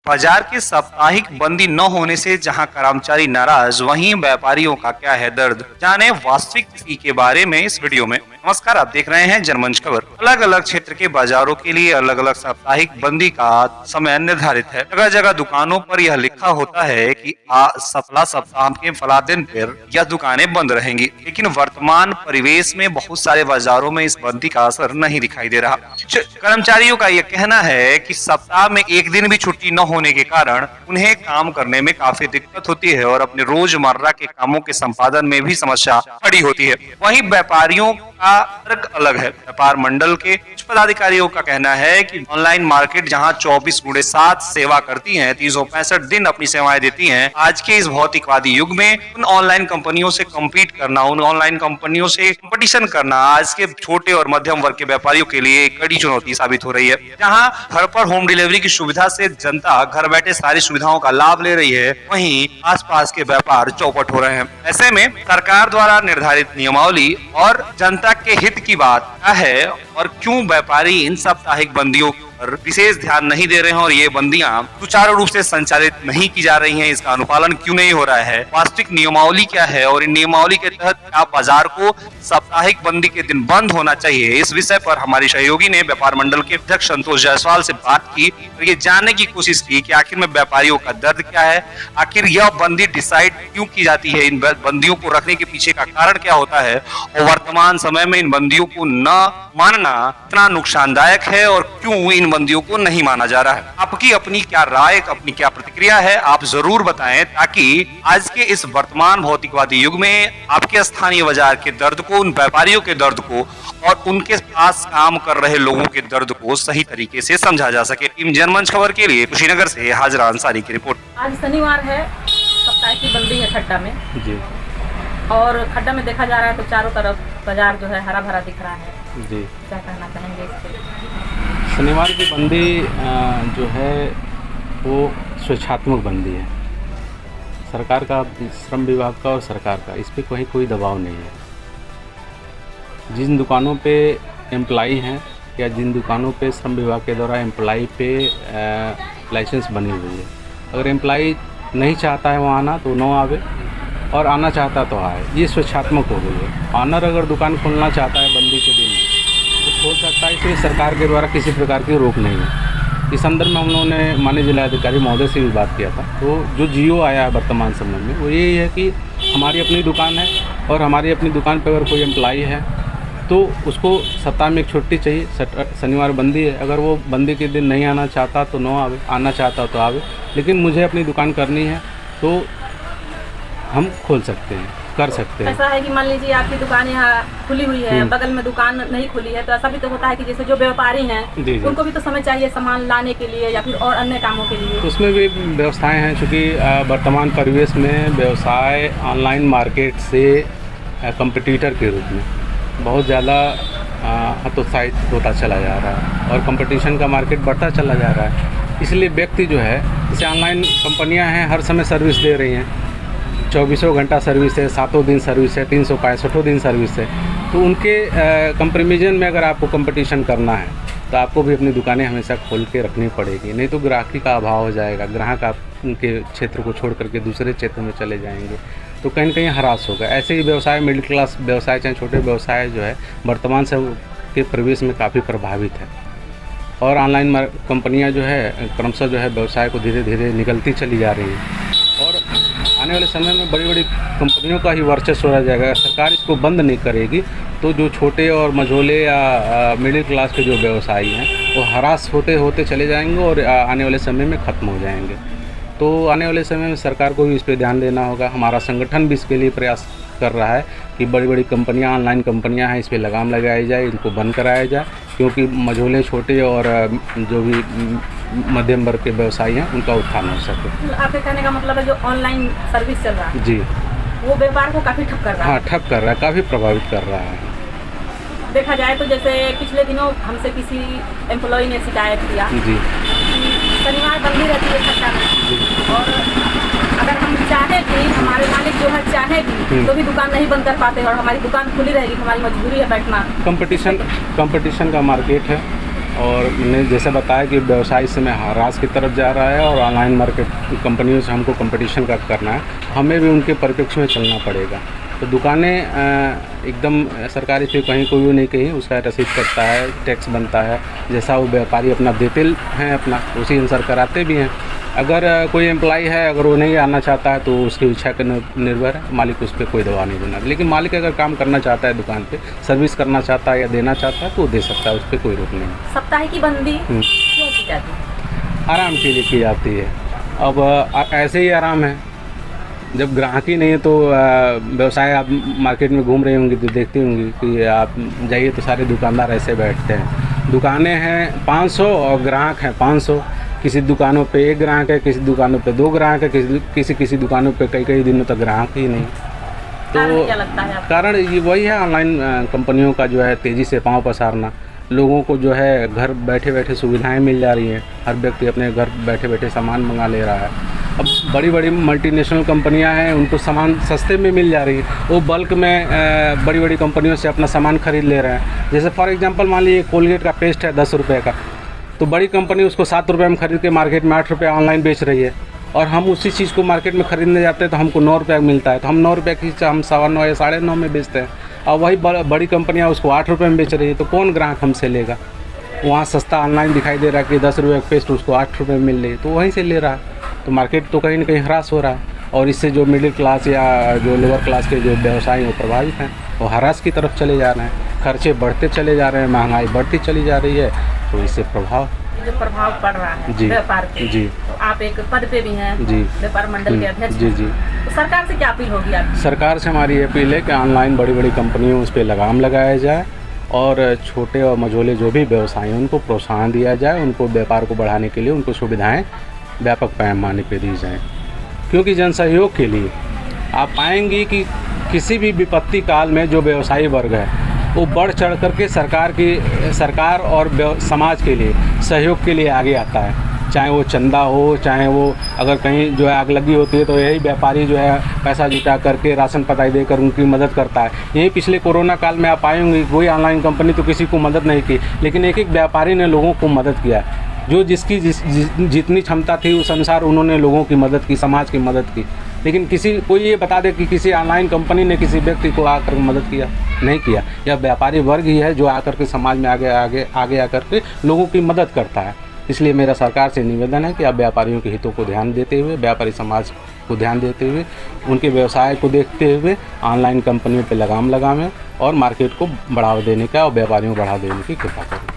बाजार की साप्ताहिक बंदी न होने से जहां कर्मचारी नाराज, वहीं व्यापारियों का क्या है दर्द। जाने वास्तविक स्थिति के बारे में इस वीडियो में। नमस्कार, आप देख रहे हैं जनमंच खबर। अलग अलग क्षेत्र के बाजारों के लिए अलग अलग साप्ताहिक बंदी का समय निर्धारित है। जगह जगह दुकानों पर यह लिखा होता है कि सप्ताह के फला दिन पर यह दुकानें बंद रहेंगी, लेकिन वर्तमान परिवेश में बहुत सारे बाजारों में इस बंदी का असर नहीं दिखाई दे रहा। कर्मचारियों का यह कहना है कि सप्ताह में एक दिन भी छुट्टी न होने के कारण उन्हें काम करने में काफी दिक्कत होती है और अपने रोजमर्रा के कामों के संपादन में भी समस्या खड़ी होती है। वहीं व्यापारियों का तर्क अलग है। व्यापार मंडल के कुछ पदाधिकारियों का कहना है कि ऑनलाइन मार्केट जहां 24/7 सेवा करती है, 365 दिन अपनी सेवाएं देती हैं, आज के इस भौतिकवादी युग में उन ऑनलाइन कंपनियों से कम्पीट करना, उन ऑनलाइन कंपनियों से कंपटीशन करना आज के छोटे और मध्यम वर्ग के व्यापारियों के लिए एक कड़ी चुनौती साबित हो रही है। जहां घर पर होम डिलीवरी की सुविधा से जनता घर बैठे सारी सुविधाओं का लाभ ले रही है, वहीं आसपास के व्यापार चौपट हो रहे हैं। ऐसे में सरकार द्वारा निर्धारित नियमावली और जनता के हित की बात क्या है और क्यों व्यापारी इन साप्ताहिक बंदियों पर विशेष ध्यान नहीं दे रहे हैं और ये बंदियां सुचारू रूप से संचालित नहीं की जा रही हैं, इसका अनुपालन क्यों नहीं हो रहा है, वास्तविक नियमावली क्या है और इन नियमावली के तहत क्या बाजार को साप्ताहिक बंदी के दिन बंद होना चाहिए। इस विषय पर हमारी सहयोगी ने व्यापार मंडल के अध्यक्ष संतोष जायसवाल से बात की और ये जानने की कोशिश की कि आखिर में व्यापारियों का दर्द क्या है, आखिर यह बंदी डिसाइड क्यों की जाती है, इन बंदियों को रखने के पीछे का कारण क्या होता है और वर्तमान समय में इन बंदियों को न मानना इतना नुकसानदायक है और क्यों इन बंदियों को नहीं माना जा रहा है। आपकी अपनी क्या राय, अपनी क्या प्रतिक्रिया है, आप जरूर बताएं, ताकि आज के इस वर्तमान भौतिकवादी युग में आपके स्थानीय बाजार के दर्द को, उन व्यापारियों के दर्द को और उनके पास काम कर रहे लोगों के दर्द को सही तरीके से समझा जा सके। टीम जनमंच खबर के लिए कुशीनगर से हाजरा अंसारी की रिपोर्ट। आज शनिवार है, सप्ताह की बंदी है खड्डा में जी, और खड्डा में देखा जा रहा है तो चारों तरफ बाजार जो है हरा भरा दिख रहा है जी। क्या कहना चाहेंगे इस पे? शनिवार की बंदी जो है वो स्वेच्छात्मक बंदी है। सरकार का, श्रम विभाग का और सरकार का, इस पे कोई दबाव नहीं है। जिन दुकानों पे एम्प्लाई हैं या जिन दुकानों पे श्रम विभाग के द्वारा एम्प्लाई पे लाइसेंस बनी हुई है, अगर एम्प्लाई नहीं चाहता है वहाँ आना तो न आवे और आना चाहता तो आए। ये स्वेच्छात्मक हो गई है। ऑनर अगर दुकान खोलना चाहता है बंदी के दिन तो खोल सकता है, इसलिए सरकार के द्वारा किसी प्रकार की रोक नहीं है। इस संदर्भ में हम लोगों ने माननीय जिलाधिकारी महोदय से भी बात किया था। तो जो जियो आया है वर्तमान समय में वो यही है कि हमारी अपनी दुकान है और हमारी अपनी दुकान पर अगर कोई एम्प्लाई है तो उसको सप्ताह में एक छुट्टी चाहिए। शनिवार बंदी है, अगर वो बंदी के दिन नहीं आना चाहता तो न आवे, आना चाहता तो आवे, लेकिन मुझे अपनी दुकान करनी है तो हम खोल सकते हैं, कर सकते हैं। ऐसा है कि मान लीजिए आपकी दुकान यहाँ खुली हुई है, बगल में दुकान नहीं खुली है, तो ऐसा भी तो होता है कि जैसे जो व्यापारी हैं जी, उनको भी तो समय चाहिए सामान लाने के लिए या फिर और अन्य कामों के लिए। तो उसमें भी व्यवस्थाएं हैं, चूँकि वर्तमान परिवेश में व्यवसाय ऑनलाइन मार्केट से कंपटीटर के रूप में बहुत ज़्यादा हतोत्साहित होता चला जा रहा है और कंपटीशन का मार्केट बढ़ता चला जा रहा है। इसलिए व्यक्ति जो है, जैसे ऑनलाइन कंपनियां हैं हर समय सर्विस दे रही हैं, 24 घंटा सर्विस है, 7 दिन सर्विस है, 365 दिन सर्विस है। तो उनके कंपेरिजन में अगर आपको कंपटीशन करना है तो आपको भी अपनी दुकानें हमेशा खोल के रखनी पड़ेगी, नहीं तो ग्राहकी का अभाव हो जाएगा। ग्राहक आप उनके क्षेत्र को छोड़ करके दूसरे क्षेत्र में चले जाएंगे तो कहीं न कहीं हरास होगा। ऐसे ही व्यवसाय, मिडिल क्लास व्यवसाय चाहे छोटे व्यवसाय जो है वर्तमान से के प्रवेश में काफ़ी प्रभावित है और ऑनलाइन कंपनियां जो है क्रमशः जो है व्यवसाय को धीरे धीरे निकलती चली जा रही है और आने वाले समय में बड़ी बड़ी कंपनियों का ही वर्चस्व रह जाएगा। सरकार इसको बंद नहीं करेगी तो जो छोटे और मझोले या मिडिल क्लास के जो व्यवसायी हैं वो हरास होते होते चले जाएंगे और आने वाले समय में ख़त्म हो जाएंगे। तो आने वाले समय में सरकार को भी इस पर ध्यान देना होगा। हमारा संगठन भी इसके लिए प्रयास कर रहा है कि बड़ी बड़ी कंपनियां, ऑनलाइन कंपनियां हैं, इस पर लगाम लगाई जाए, इनको बंद कराया जाए, क्योंकि मझोले, छोटे और जो भी मध्यम वर्ग के व्यवसायी हैं उनका उत्थान हो सके। आपके कहने का मतलब है जो ऑनलाइन सर्विस चल रहा है जी, वो व्यापार को काफ़ी ठप कर रहा है। हाँ, ठप कर रहा है, काफ़ी प्रभावित कर रहा है। देखा जाए तो जैसे पिछले दिनों हमसे किसी एम्प्लॉय ने शिकायत किया जी, शनिवार बंदी रहती है खट्टा में, और अगर हम चाहे भी, हमारे मालिक जो है चाहे भी तो भी दुकान नहीं बंद कर पाते, और हमारी दुकान खुली रहेगी, हमारी मजबूरी है बैठना। कंपटीशन का मार्केट है, और मैंने जैसे बताया कि व्यवसाय इस समय ह्रास की तरफ जा रहा है, और ऑनलाइन मार्केट कंपनियों से हमको कंपटीशन करना है, हमें भी उनके परिप्रेक्ष्य में चलना पड़ेगा। तो दुकानें एकदम सरकारी पे कहीं कोई नहीं, कहीं उसका रसीद करता है, टैक्स बनता है, जैसा वो व्यापारी अपना देते हैं अपना उसी अनुसार कराते भी हैं। अगर कोई एम्प्लॉय है, अगर वो नहीं आना चाहता है तो उसकी इच्छा के निर्भर है, मालिक उस पर कोई दबाव नहीं देना। लेकिन मालिक अगर काम करना चाहता है दुकान पे, सर्विस करना चाहता है या देना चाहता है तो वो दे सकता है, उस पर कोई रोक नहीं। सप्ताह की बंदी क्यों की जाती है? आराम के लिए की जाती है। अब ऐसे ही आराम है, जब ग्राहकी नहीं है तो व्यवसाय, आप मार्केट में घूम रही होंगी तो देखती होंगी कि आप जाइए तो सारे दुकानदार ऐसे बैठते हैं। दुकानें हैं 500 और ग्राहक हैं 500। किसी दुकानों पे 1 ग्राहक है, किसी दुकानों पे 2 ग्राहक है, किसी दुकानों पे कई दिनों तक ग्राहक ही नहीं। तो क्या लगता है आपको? कारण ये वही है, ऑनलाइन कंपनियों का जो है तेज़ी से पाँव पसारना। लोगों को जो है घर बैठे बैठे सुविधाएं मिल जा रही हैं, हर व्यक्ति अपने घर बैठे बैठे सामान मंगा ले रहा है। अब बड़ी मल्टीनेशनल कंपनियां हैं, उनको सामान सस्ते में मिल जा रही है, वो बल्क में बड़ी कंपनियों से अपना सामान खरीद ले रहे हैं। जैसे फॉर एग्जांपल मान लीजिए कोलगेट का पेस्ट है 10 रुपये का, तो बड़ी कंपनी उसको 7 रुपये में खरीद के मार्केट में 8 रुपये ऑनलाइन बेच रही है, और हम उसी चीज़ को मार्केट में ख़रीदने जाते हैं तो हमको 9 रुपये मिलता है, तो हम 9 रुपये की हम 9.25 या 9.5 में बेचते हैं, और वही बड़ी कंपनियां उसको 8 रुपये में बेच रही है। तो कौन ग्राहक हमसे लेगा? वहाँ सस्ता ऑनलाइन दिखाई दे रहा है कि 10 रुपये का पेस्ट उसको 8 रुपये में मिल रही है, तो वहीं से ले रहा है। तो मार्केट तो कहीं ना कहीं ह्रास हो रहा है, और इससे जो मिडिल क्लास या जो लोअर क्लास के जो व्यवसाय वो प्रभावित हैं, वो ह्रास की तरफ चले जा रहे हैं, खर्चे बढ़ते चले जा रहे हैं, महंगाई बढ़ती चली जा रही है, तो इससे जो प्रभाव पड़ रहा है व्यापार पे। जी, तो आप एक पद पे भी हैं, जी, व्यापार मंडल के अध्यक्ष। जी, तो सरकार से क्या अपील होगी आपकी? सरकार से हमारी अपील है कि ऑनलाइन बड़ी कंपनियों उस पर लगाम लगाया जाए, और छोटे और मझोले जो भी व्यवसाय हैं उनको प्रोत्साहन दिया जाए, उनको व्यापार को बढ़ाने के लिए उनको सुविधाएं व्यापक पैमाने पर दी जाएं। क्योंकि जनसहयोग के लिए आप पाएंगी कि किसी भी विपत्ति काल में जो व्यवसायी वर्ग है वो बढ़ चढ़ करके सरकार और समाज के लिए सहयोग के लिए आगे आता है। चाहे वो चंदा हो, चाहे वो अगर कहीं जो है आग लगी होती है तो यही व्यापारी जो है पैसा जुटा करके राशन पताई देकर उनकी मदद करता है। यही पिछले कोरोना काल में आप आएंगे, कोई ऑनलाइन कंपनी तो किसी को मदद नहीं की, लेकिन एक व्यापारी ने लोगों को मदद किया। जो जिसकी जितनी क्षमता थी उस अनुसार उन्होंने लोगों की मदद की, समाज की मदद की। लेकिन कोई ये बता दे कि किसी ऑनलाइन कंपनी ने किसी व्यक्ति को आकर मदद किया? नहीं किया। यह व्यापारी वर्ग ही है जो आकर के समाज में आगे आकर के लोगों की मदद करता है। इसलिए मेरा सरकार से निवेदन है कि आप व्यापारियों के हितों को ध्यान देते हुए, व्यापारी समाज को ध्यान देते हुए, उनके व्यवसाय को देखते हुए ऑनलाइन कंपनियों पर लगाम लगावें और मार्केट को बढ़ावा देने का और व्यापारियों को बढ़ावा देने की कृपा करें।